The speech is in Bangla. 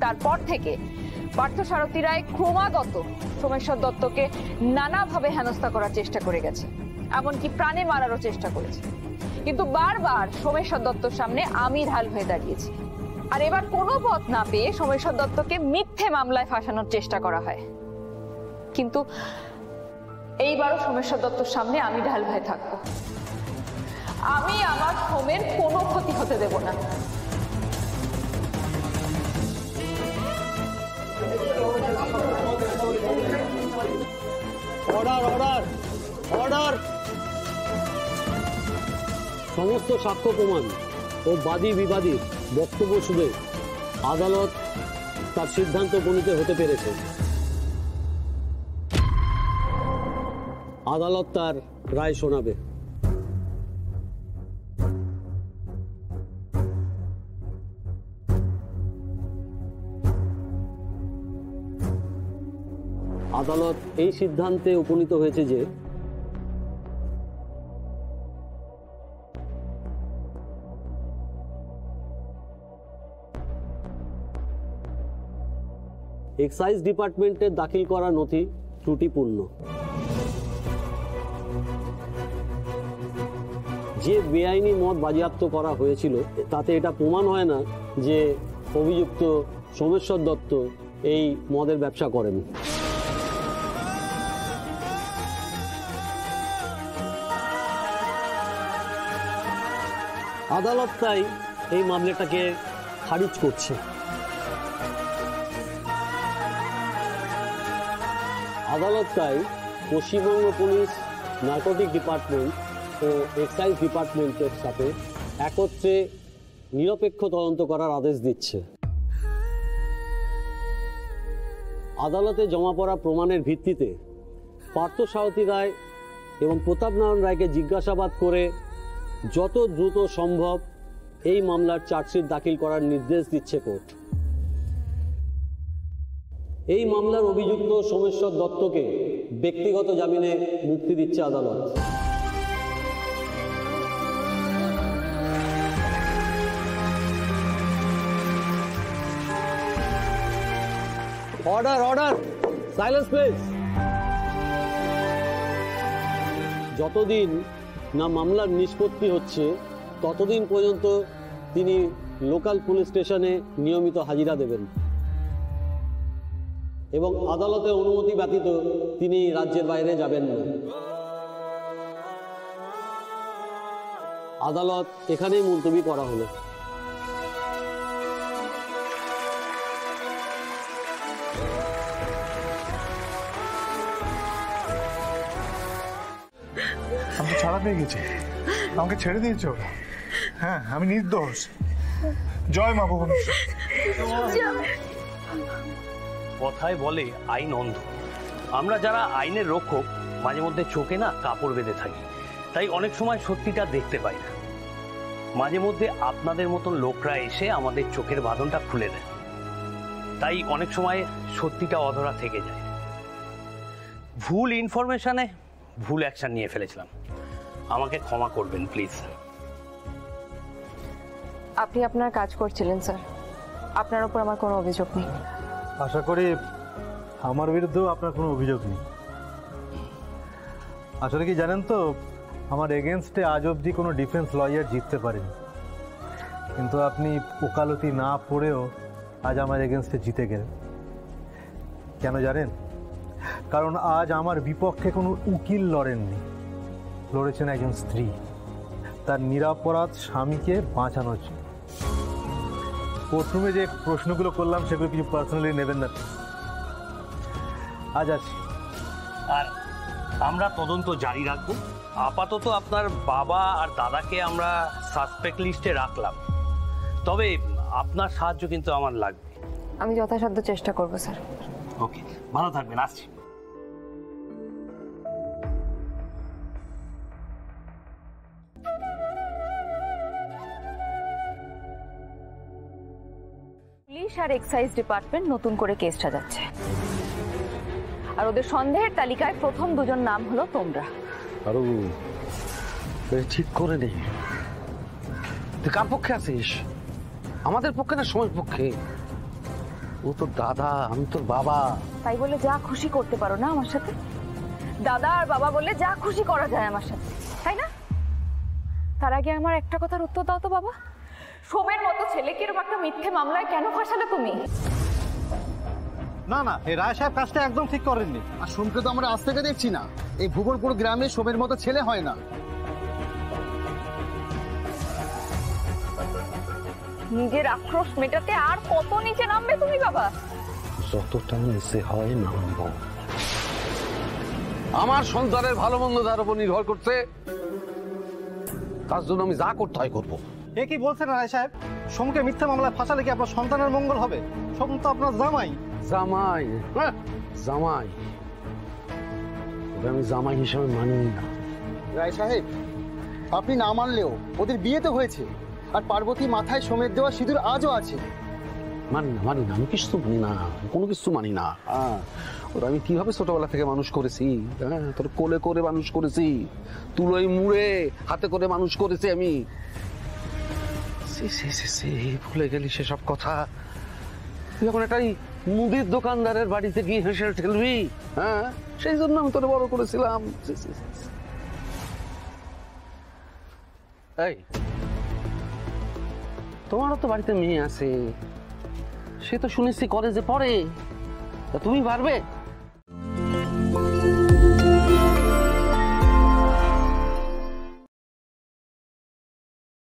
তারপর থেকে পার্থসারথী রায় ক্রমাগত সোমেশ্বর দত্তকে নানাভাবে হেনস্থা করার চেষ্টা করে গেছে, এমনকি প্রাণে মারারও চেষ্টা করেছে। কিন্তু বারবার সোমেশ্বর দত্তর সামনে আমি ঢাল হয়ে দাঁড়িয়েছি। আর এবার কোনো পথ না পেয়ে সোমেশ্বর দত্তকে মিথ্যে মামলায় ফাঁসানোর চেষ্টা করা হয়। কিন্তু এইবারও সোমেশ্বর দত্তর সামনে আমি ঢাল হয়ে থাকবো। আমি আমার সোমের কোনো ক্ষতি হতে দেব না। Order order order. সমস্ত সাক্ষ্য প্রমাণ ও বাদী বিবাদীর বক্তব্য শুনে আদালত তার সিদ্ধান্ত উপনীত হতে পেরেছে। আদালত তার রায় শোনাবে। আদালত এই সিদ্ধান্তে উপনীত হয়েছে যে এক্সাইজ ডিপার্টমেন্টের দাখিল করা নথি ত্রুটিপূর্ণ। যে বেআইনি মদ বাজেয়াপ্ত করা হয়েছিল তাতে এটা প্রমাণ হয় না যে অভিযুক্ত সোমেশ্বর দত্ত এই মদের ব্যবসা করেন। আদালত তাই এই মামলাটাকে খারিজ করছে। আদালত তাই পশ্চিমবঙ্গ পুলিশ নার্কোটিক ডিপার্টমেন্ট ও এক্সাইজ ডিপার্টমেন্টের সাথে একত্রে নিরপেক্ষ তদন্ত করার আদেশ দিচ্ছে। আদালতে জমা পড়া প্রমাণের ভিত্তিতে পার্থসারথী রায় এবং প্রতাপ নারায়ণ রায়কে জিজ্ঞাসাবাদ করে যত দ্রুত সম্ভব এই মামলার চার্জশিট দাখিল করার নির্দেশ দিচ্ছে কোর্ট। এই মামলার অভিযুক্ত সোমেশ্বর দত্তকে ব্যক্তিগত জামিনে মুক্তি দিচ্ছে আদালত। Order order, silence please. যতদিন না মামলার নিষ্পত্তি হচ্ছে ততদিন পর্যন্ত তিনি লোকাল পুলিশ স্টেশনে নিয়মিত হাজিরা দেবেন এবং আদালতের অনুমতি ব্যতীত তিনি রাজ্যের বাইরে যাবেন না। আদালত এখানেই মুলতবি করা হলো। আমি ছাড়া পেয়ে গেছি, আমাকে ছেড়ে দিয়েছ। হ্যাঁ, আমি নির্দোষ। জয় মা ভুবনেশ্বর। কথায় বলে আইন অন্ধ। আমরা যারা আইনের রক্ষক মাঝে মধ্যে চোখে না কাপড় বেঁধে থাকি, তাই অনেক সময় সত্যিটা দেখতে পাই না। মাঝে মধ্যে আপনাদের মতন লোকরা এসে আমাদের চোখের বাঁধনটা খুলে দেয়, তাই অনেক সময় সত্যিটা অধরা থেকে যায়। ভুল ইনফরমেশনে ভুল অ্যাকশন নিয়ে ফেলেছিলাম, আমাকে ক্ষমা করবেন প্লিজ। আপনি আপনার কাজ করছিলেন স্যার, আপনার উপর আমার কোনো অভিযোগ নেই। আশা করি আমার বিরুদ্ধেও আপনার কোনো অভিযোগ নেই। আসলে কি জানেন তো, আমার এগেনস্টে আজ অবধি কোনো ডিফেন্স লয়ার জিততে পারেনি, কিন্তু আপনি ওকালতি না পড়েও আজ আমার এগেনস্টে জিতে গেলেন। কেন জানেন? কারণ আজ আমার বিপক্ষে কোনো উকিল লড়েননি, লড়েছেন একজন স্ত্রী তার নিরপরাধ স্বামীকে বাঁচানোর জন্য। কোর্টরুমে যে প্রশ্নগুলো করলাম সেগুলো কিছু পার্সোনালি নেবেন না। আজ আছি, আর আমরা তদন্ত জারি রাখবো। আপাতত আপনার বাবা আর দাদাকে আমরা সাসপেক্ট লিস্টে রাখলাম, তবে আপনার সাহায্য কিন্তু আমার লাগবে। আমি যথাসাধ্য চেষ্টা করব স্যার। ওকে, ভালো থাকবেন, আসছি। পুলিশ আর এক্সাইজ ডিপার্টমেন্ট নতুন করে কেস সাজাচ্ছে, আর ওদের সন্দেহের তালিকায় প্রথম দুজন নাম হলো তোমরা। আরো ঠিক করে নেই। তুই কার পক্ষে আছিস? আমাদের পক্ষে না সময়ের পক্ষে? ও তো দাদা, আমি তোর বাবা। তাই বলে যা খুশি করতে পারো না আমার সাথে? দাদা আর বাবা বলে যা খুশি করা যায় আমার সাথে, তাই না? তার আগে আমার একটা কথার উত্তর দাও তো বাবা, সোমের মতো ছেলেকে এরকম একটা মিথ্যে মামলায় কেন ফাঁসালে তুমি? না না, এই রায় সাহেব কাজটা একদম ঠিক করেননি। আর সোমকে তো আমরা আজ থেকে দেখছি না। এই ভুবনপুর গ্রামে সোমের মতো ছেলে হয় না। নিজের আক্রোশ মেটাতে আর কত নিচে নামবে তুমি বাবা? যতটা নিচে হয় নামবো। আমার সন্তানের ভালো মন্দ তার উপর নির্ভর করছে, তার জন্য আমি যা করতে হয় করবো। এ কি বলছেন রায় সাহেব? সোমকে মিথ্যা মামলায় ফাঁসালে কি আপনার সন্তানের মঙ্গল হবে? সোম তো আপনার জামাই। জামাই? হ্যাঁ, জামাই। ওকে আমি জামাই হিসেবে মানি না। রায় সাহেব, আপনি না মানলেও ওদের বিয়ে তো হয়েছে, আর পার্বতী মাথায় সোমের দেওয়া সিঁদুর আজও আছে। মানি না, মানি না, আমি কিছু মানি না, কোনো কিছু মানি না। ওরা আমি কিভাবে ছোটবেলা থেকে মানুষ করেছি, হ্যাঁ, তোর কোলে করে মানুষ করেছি, তুলোয় মুড়ে হাতে করে মানুষ করেছি আমি। ভুলে গেলি সেসব কথা? তুই এখন একটাই মুদির দোকানদারের বাড়িতে গিয়ে হেসে ঠেলবি? হ্যাঁ, সেই জন্য আমি তোরে বড় করেছিলাম। এই, তোমারও তো বাড়িতে মেয়ে আছে, সে তো শুনেছি কলেজে পড়ে, তা তুমি পারবে?